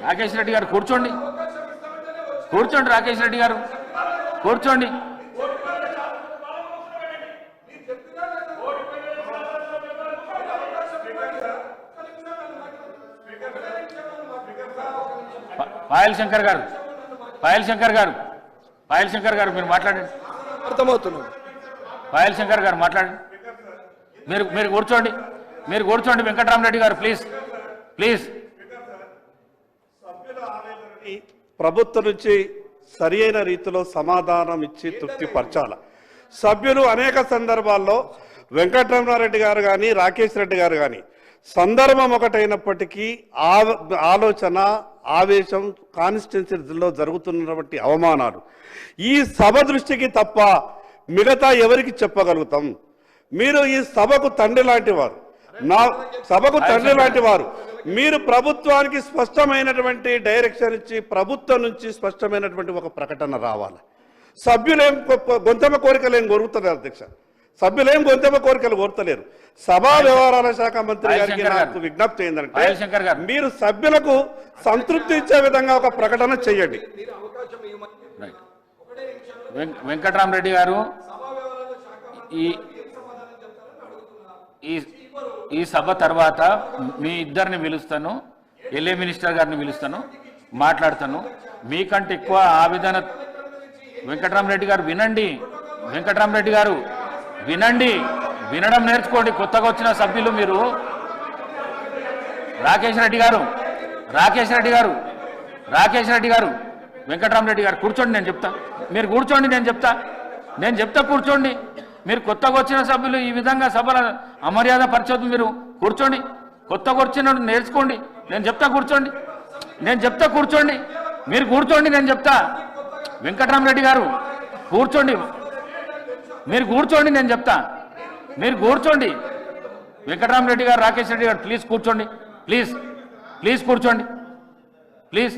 రాకేష్ రెడ్డి గారు కూర్చోండి, కూర్చోండి. రాకేష్ రెడ్డి గారు కూర్చోండి. పాయల్ శంకర్ గారు, పాయల్ శంకర్ గారు, పాయల్ శంకర్ గారు మీరు మాట్లాడండి. అర్థమవుతున్నాం. పాయల్ శంకర్ గారు మాట్లాడండి. మీరు కూర్చోండి, మీరు కూర్చోండి. వెంకటరామరెడ్డి గారు ప్లీజ్, ప్లీజ్. ప్రభుత్వం నుంచి సరి అయిన రీతిలో సమాధానం ఇచ్చి తృప్తిపరచాల. సభ్యులు అనేక సందర్భాల్లో వెంకటరమణారెడ్డి గారు కానీ రాకేష్ రెడ్డి గారు కానీ సందర్భం ఒకటైనప్పటికీ ఆలోచన ఆవేశం కాన్స్టిట్యున్సీలో జరుగుతున్నటువంటి అవమానాలు ఈ సభ దృష్టికి తప్ప మిగతా ఎవరికి చెప్పగలుగుతాం? మీరు ఈ సభకు తండ్రి లాంటి వారు, నా సభకు తండ్రి లాంటి వారు. మీరు ప్రభుత్వానికి స్పష్టమైనటువంటి డైరెక్షన్ ఇచ్చి ప్రభుత్వం నుంచి స్పష్టమైనటువంటి ఒక ప్రకటన రావాలి. సభ్యులేం గొంతెమ్మ కోరికలు ఏం కోరుతున్నారు అధ్యక్ష? సభ్యులేం గొంతెమ్మ కోరికలు కోరుతలేరు. సభా వ్యవహారాల శాఖ మంత్రి గారికి నాకు విజ్ఞప్తి ఏంటంటే మీరు సభ్యులకు సంతృప్తి ఇచ్చే విధంగా ఒక ప్రకటన చేయండి. వెంకటరామరెడ్డి గారు ఈ సభ తర్వాత మీ ఇద్దరిని పిలుస్తాను, ఎల్ఏ మినిస్టర్ గారిని పిలుస్తాను, మాట్లాడతాను. మీకంటే ఎక్కువ ఆవేదన వెంకటరామరెడ్డి గారు వినండి. వెంకటరామరెడ్డి గారు వినండి, వినడం నేర్చుకోండి. కొత్తగా వచ్చిన సభ్యులు మీరు. రాకేష్ రెడ్డి గారు, రాకేష్ రెడ్డి గారు, రాకేష్ రెడ్డి గారు, వెంకటరామరెడ్డి గారు కూర్చోండి, నేను చెప్తా. మీరు కూర్చోండి, నేను చెప్తా కూర్చోండి. మీరు కొత్తగా వచ్చిన సభ్యులు ఈ విధంగా సభల అమర్యాద పరిచయం. మీరు కూర్చోండి, కొత్తగా వచ్చిన నేర్చుకోండి. నేను చెప్తా కూర్చోండి, కూర్చోండి. మీరు కూర్చోండి, నేను చెప్తా. వెంకటరామరెడ్డి గారు కూర్చోండి, మీరు కూర్చోండి, నేను చెప్తా. మీరు కూర్చోండి. వెంకటరామరెడ్డి గారు, రాకేష్ రెడ్డి గారు ప్లీజ్ కూర్చోండి, ప్లీజ్ కూర్చోండి, ప్లీజ్.